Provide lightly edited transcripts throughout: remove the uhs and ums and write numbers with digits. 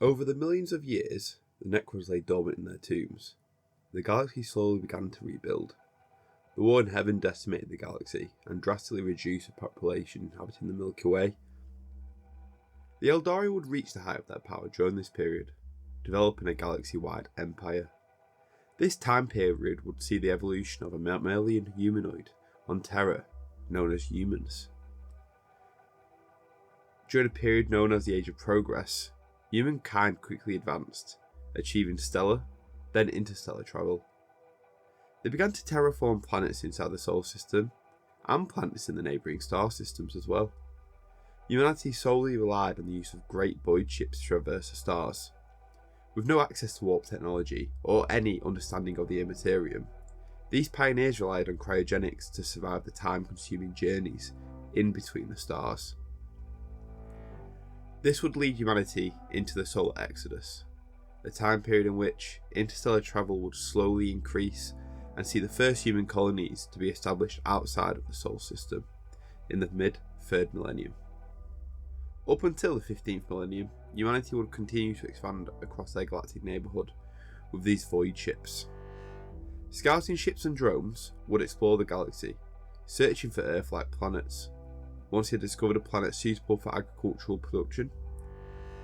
Over the millions of years, the Necrons lay dormant in their tombs. The galaxy slowly began to rebuild. The war in heaven decimated the galaxy and drastically reduced the population inhabiting the Milky Way. The Eldari would reach the height of their power during this period, developing a galaxy-wide empire. This time period would see the evolution of a mammalian humanoid on Terra, known as humans. During a period known as the Age of Progress, humankind quickly advanced, achieving stellar, then interstellar travel. They began to terraform planets inside the solar system, and planets in the neighbouring star systems as well. Humanity solely relied on the use of great void ships to traverse the stars. With no access to warp technology, or any understanding of the immaterium, these pioneers relied on cryogenics to survive the time-consuming journeys in between the stars. This would lead humanity into the solar exodus, a time period in which interstellar travel would slowly increase and see the first human colonies to be established outside of the solar system in the mid-3rd millennium. Up until the 15th millennium, humanity would continue to expand across their galactic neighbourhood with these void ships. Scouting ships and drones would explore the galaxy, searching for Earth-like planets. Once they discovered a planet suitable for agricultural production,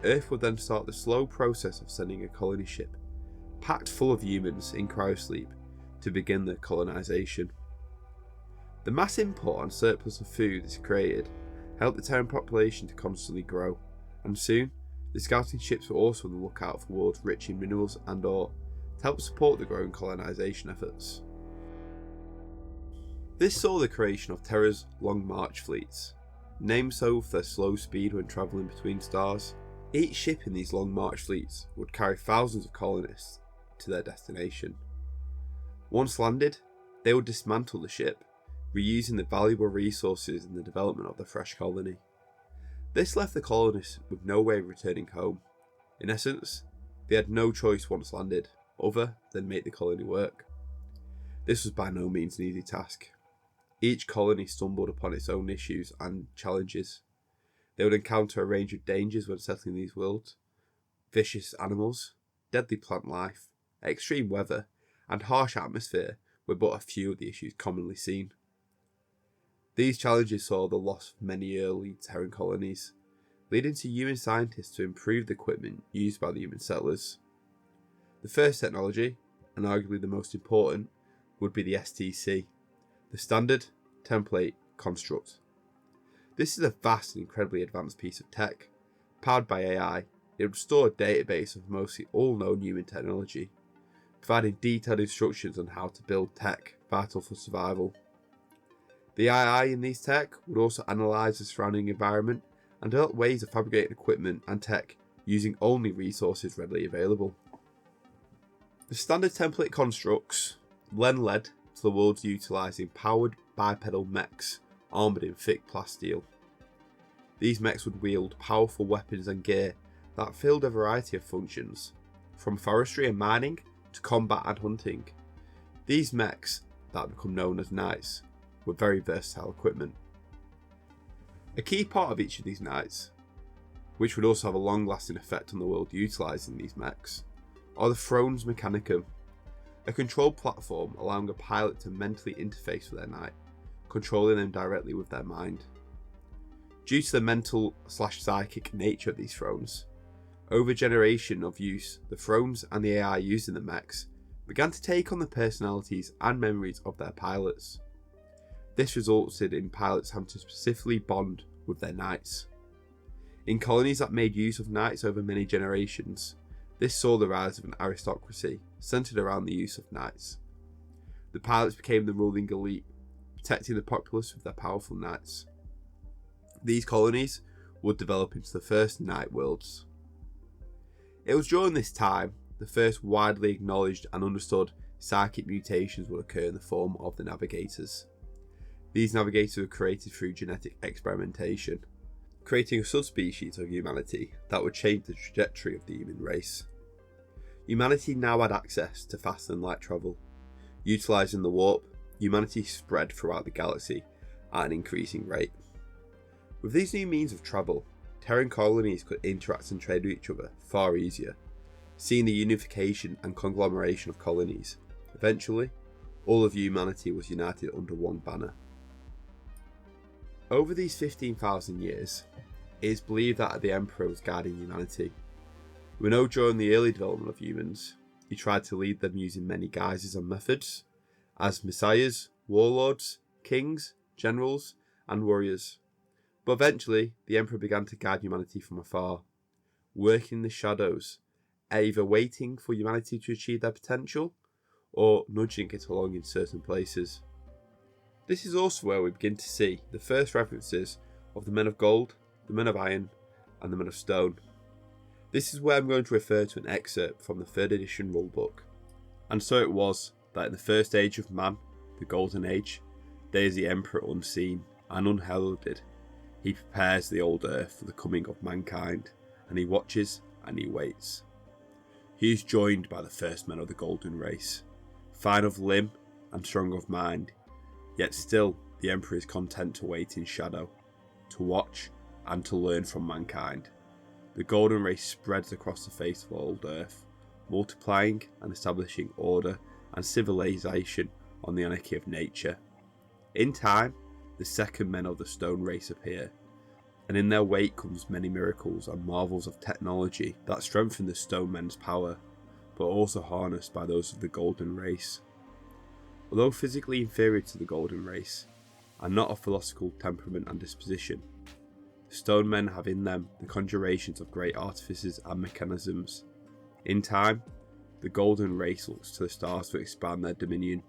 Earth would then start the slow process of sending a colony ship, packed full of humans in cryosleep, to begin their colonisation. The mass import and surplus of food this created helped the Terran population to constantly grow, and soon the scouting ships were also on the lookout for worlds rich in minerals and ore to help support the growing colonisation efforts. This saw the creation of Terra's Long March fleets, named so for their slow speed when travelling between stars. Each ship in these Long March fleets would carry thousands of colonists to their destination. Once landed, they would dismantle the ship, reusing the valuable resources in the development of the fresh colony. This left the colonists with no way of returning home. In essence, they had no choice once landed, other than make the colony work. This was by no means an easy task. Each colony stumbled upon its own issues and challenges. They would encounter a range of dangers when settling these worlds: vicious animals, deadly plant life, extreme weather, and harsh atmosphere were but a few of the issues commonly seen. These challenges saw the loss of many early Terran colonies, leading to human scientists to improve the equipment used by the human settlers. The first technology, and arguably the most important, would be the STC, the Standard Template Construct. This is a vast and incredibly advanced piece of tech. Powered by AI, it would store a database of mostly all known human technology, providing detailed instructions on how to build tech vital for survival. The AI in these tech would also analyse the surrounding environment and develop ways of fabricating equipment and tech using only resources readily available. The standard template constructs then led to the worlds utilising powered bipedal mechs armoured in thick plasteel. These mechs would wield powerful weapons and gear that filled a variety of functions, from forestry and mining to combat and hunting. These mechs, that become known as knights, were very versatile equipment. A key part of each of these knights, which would also have a long-lasting effect on the world utilising these mechs, are the Thrones Mechanicum, a control platform allowing a pilot to mentally interface with their knight, controlling them directly with their mind. Due to the mental/psychic nature of these thrones, over generation of use, the thrones and the AI used in the mechs began to take on the personalities and memories of their pilots. This resulted in pilots having to specifically bond with their knights. In colonies that made use of knights over many generations, this saw the rise of an aristocracy centred around the use of knights. The pilots became the ruling elite, protecting the populace with their powerful knights. These colonies would develop into the first knight worlds. It was during this time the first widely acknowledged and understood psychic mutations would occur in the form of the navigators. These navigators were created through genetic experimentation, creating a subspecies of humanity that would change the trajectory of the human race. Humanity now had access to faster than light travel. Utilising the warp, humanity spread throughout the galaxy at an increasing rate. With these new means of travel, Terran colonies could interact and trade with each other far easier, seeing the unification and conglomeration of colonies. Eventually, all of humanity was united under one banner. Over these 15,000 years, it is believed that the Emperor was guiding humanity. We know during the early development of humans, he tried to lead them using many guises and methods, as messiahs, warlords, kings, generals, and warriors. But eventually, the Emperor began to guide humanity from afar, working in the shadows, either waiting for humanity to achieve their potential, or nudging it along in certain places. This is also where we begin to see the first references of the men of gold, the men of iron, and the men of stone. This is where I'm going to refer to an excerpt from the 3rd edition rulebook. And so it was that in the first age of man, the Golden Age, there is the Emperor unseen and unheralded. He prepares the old earth for the coming of mankind, and he watches and he waits. He is joined by the first men of the Golden Race, fine of limb and strong of mind, yet still the Emperor is content to wait in shadow, to watch and to learn from mankind. The Golden Race spreads across the face of old earth, multiplying and establishing order and civilization on the anarchy of nature. In time, the second men of the Stone Race appear, and in their wake comes many miracles and marvels of technology that strengthen the Stone Men's power, but also harnessed by those of the Golden Race. Although physically inferior to the Golden Race, and not of philosophical temperament and disposition, the Stone Men have in them the conjurations of great artifices and mechanisms. In time, the Golden Race looks to the stars to expand their dominion.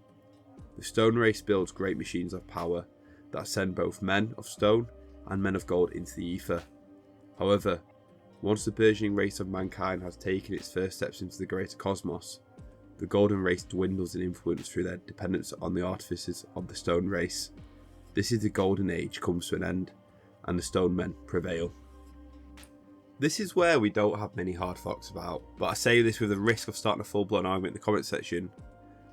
The Stone Race builds great machines of power that send both men of stone and men of gold into the ether. However, once the burgeoning race of mankind has taken its first steps into the greater cosmos, the Golden Race dwindles in influence through their dependence on the artifices of the Stone Race. This is the Golden Age comes to an end, and the Stone Men prevail. This is where we don't have many hard facts about, but I say this with the risk of starting a full-blown argument in the comment section.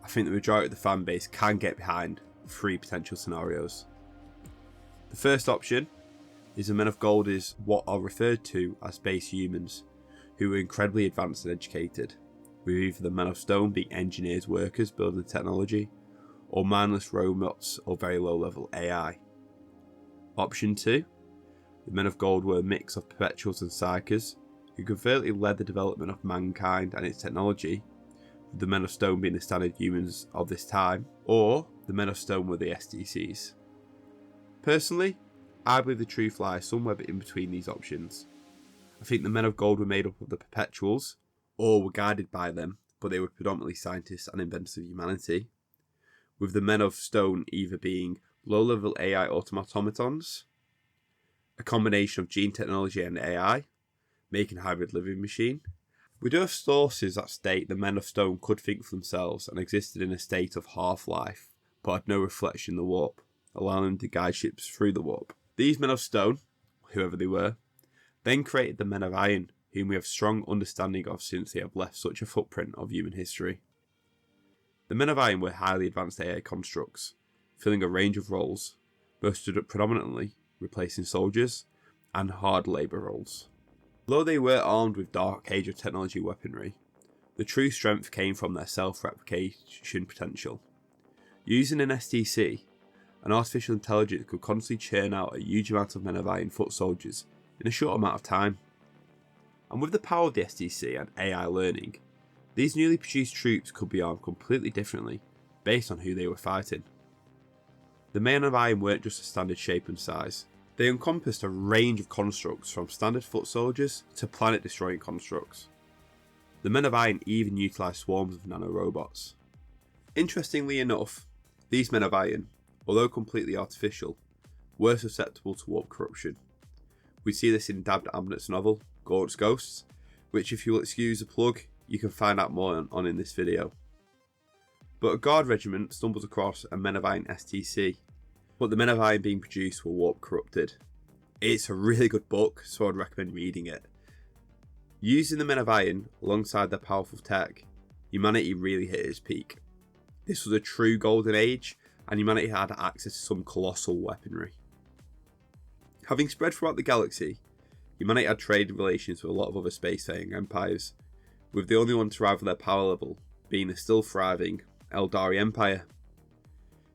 I think the majority of the fan base can get behind 3 potential scenarios. The first option is the men of gold is what are referred to as base humans, who are incredibly advanced and educated, with either the men of stone being engineers, workers building technology, or mindless robots or very low level AI. Option 2, the men of gold were a mix of perpetuals and psychers, who covertly led the development of mankind and its technology, with the men of stone being the standard humans of this time, or the men of stone were the STCs. Personally, I believe the truth lies somewhere in between these options. I think the men of gold were made up of the perpetuals, or were guided by them, but they were predominantly scientists and inventors of humanity, with the men of stone either being low-level AI automatons, a combination of gene technology and AI, making a hybrid living machine. We do have sources that state the men of stone could think for themselves and existed in a state of half-life, but had no reflection in the warp, allowing them to guide ships through the warp. These men of stone, whoever they were, then created the men of iron, whom we have strong understanding of since they have left such a footprint of human history. The men of iron were highly advanced AI constructs, filling a range of roles, both stood up predominantly replacing soldiers and hard labour roles. Although they were armed with Dark Age of technology weaponry, the true strength came from their self-replication potential. Using an STC, an artificial intelligence could constantly churn out a huge amount of men of iron foot soldiers in a short amount of time. And with the power of the STC and AI learning, these newly produced troops could be armed completely differently based on who they were fighting. The men of iron weren't just a standard shape and size. They encompassed a range of constructs from standard foot soldiers to planet-destroying constructs. The men of iron even utilised swarms of nanorobots. Interestingly enough, these men of iron, although completely artificial, were susceptible to warp corruption. We see this in David Abnett's novel, Gaunt's Ghosts, which if you'll excuse the plug, you can find out more on in this video. But a guard regiment stumbles across a men of iron STC, but the men of iron being produced were warp corrupted. It's a really good book, so I'd recommend reading it. Using the men of iron alongside their powerful tech, humanity really hit its peak. This was a true golden age, and humanity had access to some colossal weaponry. Having spread throughout the galaxy, Humanity had trade relations with a lot of other spacefaring empires, with the only one to rival their power level being the still thriving Aeldari Empire.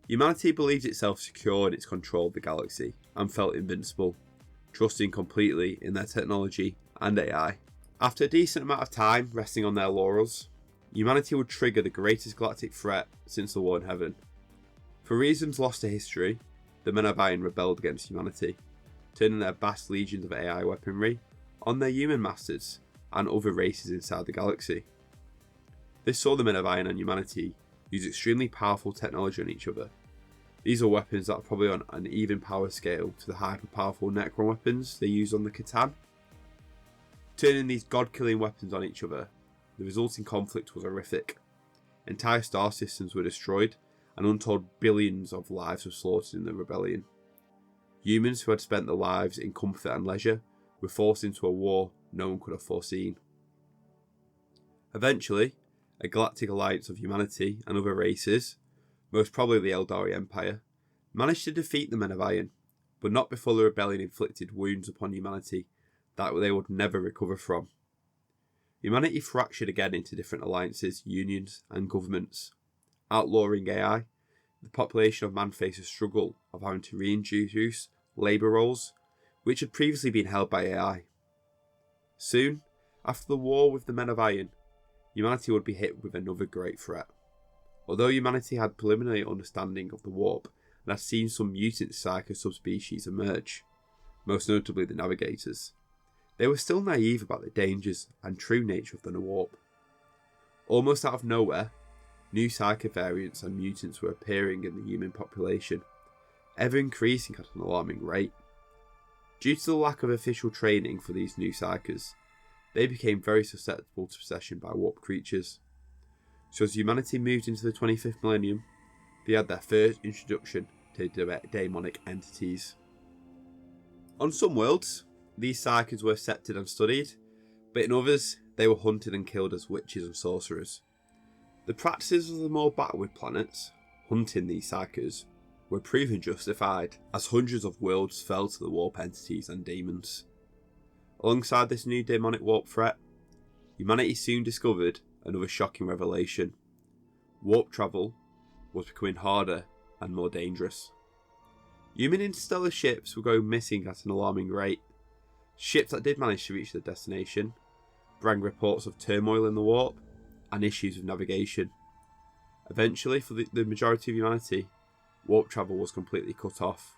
Humanity believed itself secure in its control of the galaxy and felt invincible, trusting completely in their technology and AI. After a decent amount of time resting on their laurels, humanity would trigger the greatest galactic threat since the War in Heaven. For reasons lost to history, the Men of Iron rebelled against humanity, turning their vast legions of AI weaponry on their human masters and other races inside the galaxy. This saw the Men of Iron and humanity use extremely powerful technology on each other. These are weapons that are probably on an even power scale to the hyper-powerful Necron weapons they used on the Catan. Turning these god-killing weapons on each other, the resulting conflict was horrific. Entire star systems were destroyed, and untold billions of lives were slaughtered in the rebellion. Humans who had spent their lives in comfort and leisure were forced into a war no one could have foreseen. Eventually, a galactic alliance of humanity and other races, most probably the Aeldari Empire, managed to defeat the Men of Iron, but not before the rebellion inflicted wounds upon humanity that they would never recover from. Humanity fractured again into different alliances, unions, and governments. Outlawing AI, the population of man faced a struggle of having to reintroduce labour roles, which had previously been held by AI. Soon, after the war with the Men of Iron, humanity would be hit with another great threat. Although humanity had preliminary understanding of the warp and had seen some mutant psycho subspecies emerge, most notably the Navigators, they were still naive about the dangers and true nature of the warp. Almost out of nowhere, new psycho variants and mutants were appearing in the human population, ever increasing at an alarming rate. Due to the lack of official training for these new psychers, they became very susceptible to possession by warp creatures. So as humanity moved into the 25th millennium, they had their first introduction to demonic entities. On some worlds, these psychers were accepted and studied, but in others, they were hunted and killed as witches and sorcerers. The practices of the more backward planets, hunting these psychers, were proven justified, as hundreds of worlds fell to the warp entities and demons. Alongside this new demonic warp threat, humanity soon discovered another shocking revelation. Warp travel was becoming harder and more dangerous. Human interstellar ships were going missing at an alarming rate. Ships that did manage to reach their destination bring reports of turmoil in the warp and issues with navigation. Eventually, for the majority of humanity, warp travel was completely cut off.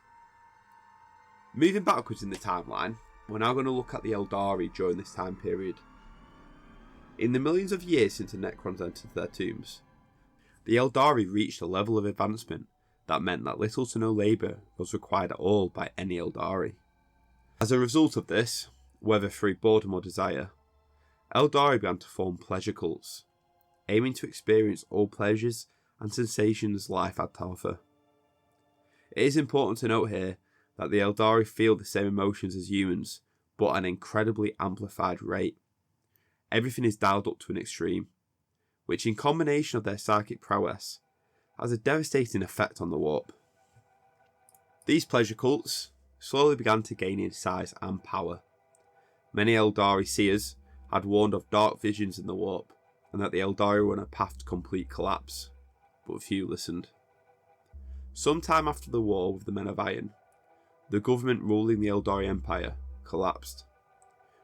Moving backwards in the timeline, we're now going to look at the Eldari during this time period. In the millions of years since the Necrons entered their tombs, the Eldari reached a level of advancement that meant that little to no labour was required at all by any Eldari. As a result of this, whether through boredom or desire, Eldari began to form pleasure cults, aiming to experience all pleasures and sensations life had to offer. It is important to note here that the Eldari feel the same emotions as humans, but at an incredibly amplified rate. Everything is dialed up to an extreme, which in combination of their psychic prowess, has a devastating effect on the warp. These pleasure cults slowly began to gain in size and power. Many Aeldari seers had warned of dark visions in the warp, and that the Eldari were on a path to complete collapse, but few listened. Sometime after the war with the Men of Iron, the government ruling the Aeldari Empire collapsed,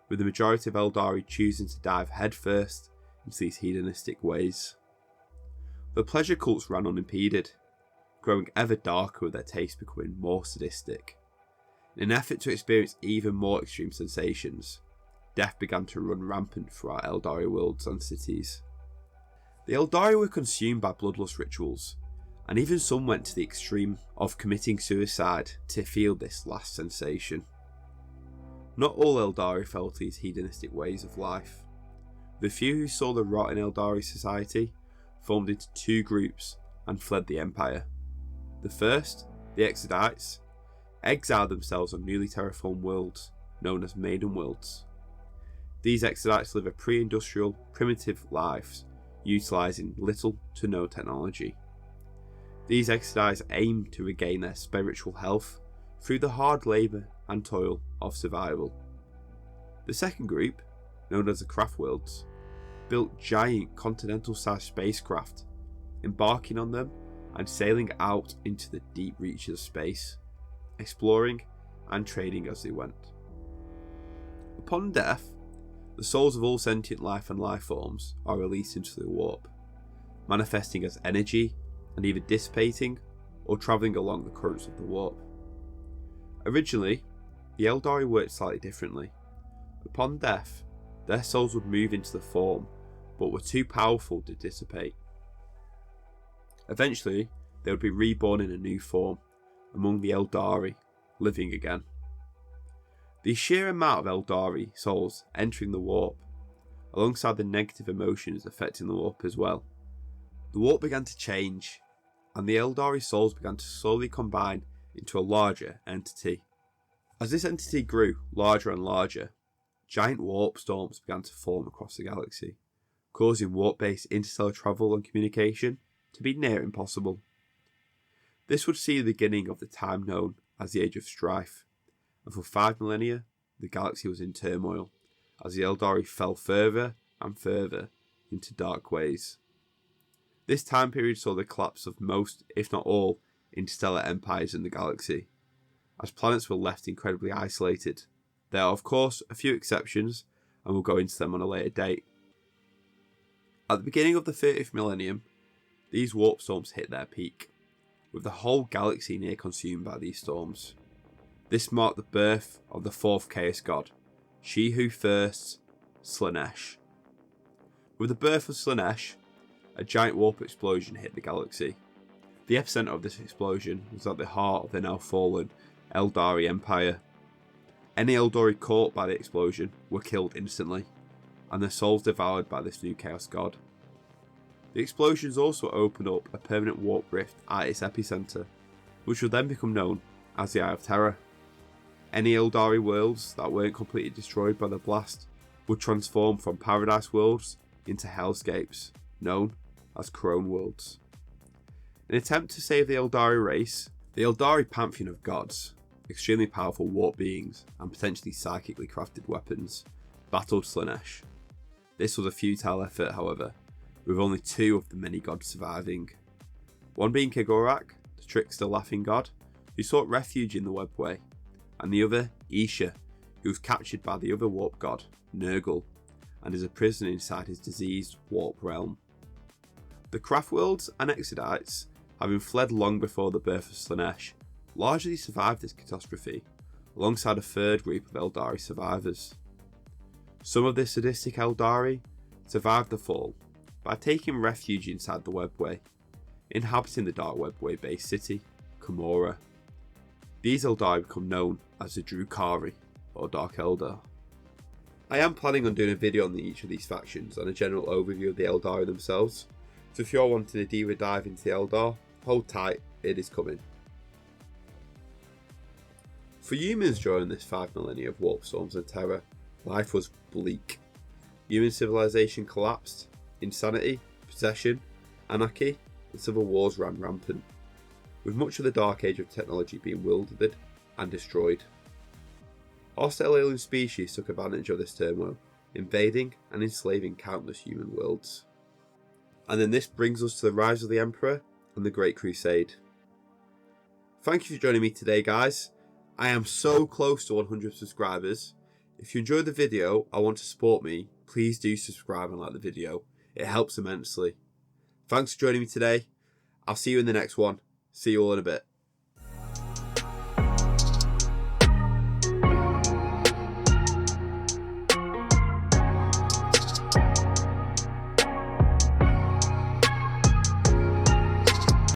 with the majority of Eldari choosing to dive headfirst into these hedonistic ways. The pleasure cults ran unimpeded, growing ever darker with their tastes becoming more sadistic. In an effort to experience even more extreme sensations, death began to run rampant throughout Eldari worlds and cities. The Eldari were consumed by bloodlust rituals, and even some went to the extreme of committing suicide to feel this last sensation. Not all Eldari fell to these hedonistic ways of life. The few who saw the rot in Eldari society formed into two groups and fled the Empire. The first, the Exodites, exiled themselves on newly terraformed worlds known as Maiden Worlds. These Exodites live a pre-industrial, primitive lives, utilising little to no technology. These Exodites aim to regain their spiritual health through the hard labour and toil of survival. The second group, known as the Craft Worlds, built giant continental-sized spacecraft, embarking on them and sailing out into the deep reaches of space, exploring and trading as they went. Upon death, the souls of all sentient life and life forms are released into the warp, manifesting as energy and either dissipating or travelling along the currents of the warp. Originally, the Eldari worked slightly differently. Upon death, their souls would move into the form, but were too powerful to dissipate. Eventually, they would be reborn in a new form, among the Eldari, living again. The sheer amount of Eldari souls entering the warp, alongside the negative emotions affecting the warp as well. The warp began to change, and the Eldari souls began to slowly combine into a larger entity. As this entity grew larger and larger, giant warp storms began to form across the galaxy, causing warp-based interstellar travel and communication to be near impossible. This would see the beginning of the time known as the Age of Strife, and for 5 millennia, the galaxy was in turmoil, as the Eldari fell further and further into dark ways. This time period saw the collapse of most, if not all, interstellar empires in the galaxy, as planets were left incredibly isolated. There are of course a few exceptions, and we'll go into them on a later date. At the beginning of the 30th millennium, these warp storms hit their peak, with the whole galaxy near consumed by these storms. This marked the birth of the fourth chaos god, she who thirsts, Slaanesh. With the birth of Slaanesh, a giant warp explosion hit the galaxy. The epicenter of this explosion was at the heart of the now fallen Aeldari Empire. Any Eldari caught by the explosion were killed instantly, and their souls devoured by this new chaos god. The explosions also opened up a permanent warp rift at its epicenter, which would then become known as the Eye of Terra. Any Eldari worlds that weren't completely destroyed by the blast would transform from paradise worlds into hellscapes, known as Crone worlds. In an attempt to save the Eldari race, the Eldari pantheon of gods, extremely powerful warp beings and potentially psychically crafted weapons, battled Slaanesh. This was a futile effort, however, with only 2 of the many gods surviving. One being Kegorak, the trickster laughing god, who sought refuge in the webway, and the other, Isha, who was captured by the other warp god, Nurgle, and is a prisoner inside his diseased warp realm. The Craft Worlds and Exodites, having fled long before the birth of Slaanesh, largely survived this catastrophe, alongside a third group of Eldari survivors. Some of the sadistic Eldari survived the fall by taking refuge inside the webway, inhabiting the dark webway-based city, Komora. These Eldari become known as the Drukari, or Dark Eldar. I am planning on doing a video on each of these factions and a general overview of the Eldari themselves, so if you're wanting a deeper dive into the Eldar, hold tight, it is coming. For humans during this 5 millennia of warp storms and terror, life was bleak. Human civilization collapsed, insanity, possession, anarchy, and civil wars ran rampant, with much of the dark age of technology being wielded and destroyed. Hostile alien species took advantage of this turmoil, invading and enslaving countless human worlds. And then this brings us to the rise of the Emperor and the Great Crusade. Thank you for joining me today, guys. I am so close to 100 subscribers. If you enjoyed the video and want to support me, please do subscribe and like the video. It helps immensely. Thanks for joining me today. I'll see you in the next one. See you all in a bit.